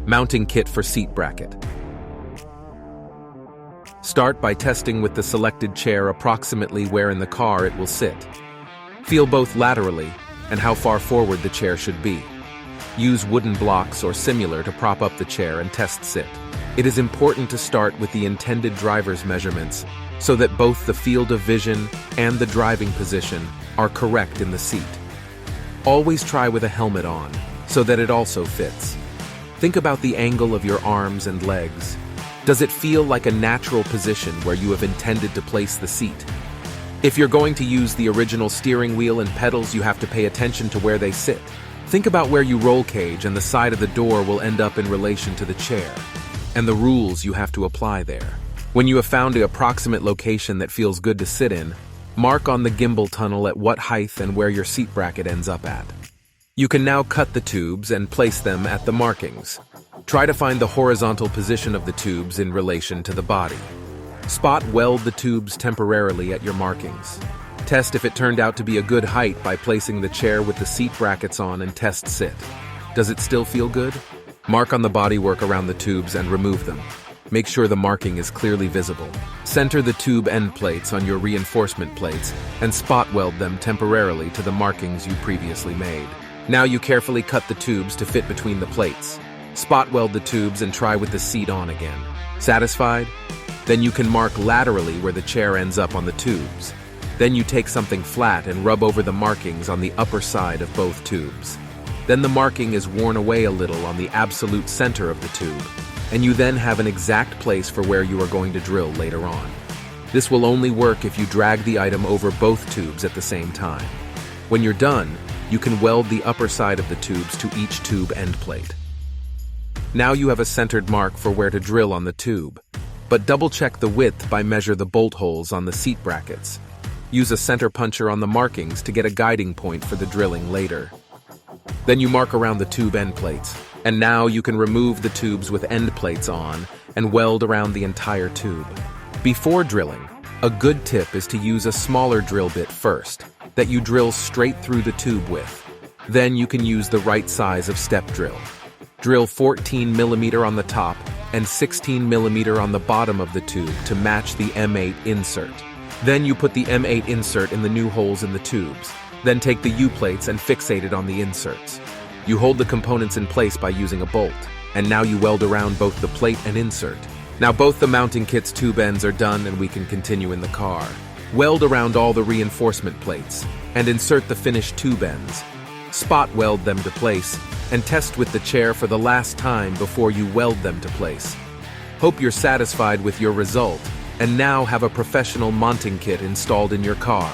Mounting kit for seat bracket. Start by testing with the selected chair approximately where in the car it will sit. Feel both laterally and how far forward the chair should be. Use wooden blocks or similar to prop up the chair and test sit. It is important to start with the intended driver's measurements so that both the field of vision and the driving position are correct in the seat. Always try with a helmet on so that it also fits. Think about the angle of your arms and legs. Does it feel like a natural position where you have intended to place the seat? If you're going to use the original steering wheel and pedals, you have to pay attention to where they sit. Think about where your roll cage and the side of the door will end up in relation to the chair, and the rules you have to apply there. When you have found the approximate location that feels good to sit in, mark on the gimbal tunnel at what height and where your seat bracket ends up at. You can now cut the tubes and place them at the markings. Try to find the horizontal position of the tubes in relation to the body. Spot weld the tubes temporarily at your markings. Test if it turned out to be a good height by placing the chair with the seat brackets on and test sit. Does it still feel good? Mark on the bodywork around the tubes and remove them. Make sure the marking is clearly visible. Center the tube end plates on your reinforcement plates and spot weld them temporarily to the markings you previously made. Now you carefully cut the tubes to fit between the plates. Spot weld the tubes and try with the seat on again. Satisfied? Then you can mark laterally where the chair ends up on the tubes. Then you take something flat and rub over the markings on the upper side of both tubes. Then the marking is worn away a little on the absolute center of the tube, and you then have an exact place for where you are going to drill later on. This will only work if you drag the item over both tubes at the same time. When you're done, you can weld the upper side of the tubes to each tube end plate. Now you have a centered mark for where to drill on the tube, but double-check the width by measure the bolt holes on the seat brackets. Use a center puncher on the markings to get a guiding point for the drilling later. Then you mark around the tube end plates, and now you can remove the tubes with end plates on and weld around the entire tube. Before drilling, a good tip is to use a smaller drill bit first, that you drill straight through the tube with. Then you can use the right size of step drill. Drill 14 mm on the top and 16 mm on the bottom of the tube to match the M8 insert. Then you put the M8 insert in the new holes in the tubes. Then take the U-plates and fixate it on the inserts. You hold the components in place by using a bolt, and now you weld around both the plate and insert. Now both the mounting kit's tube ends are done and we can continue in the car. Weld around all the reinforcement plates and insert the finished tube ends. Spot weld them to place and test with the chair for the last time before you weld them to place. Hope you're satisfied with your result and now have a professional mounting kit installed in your car.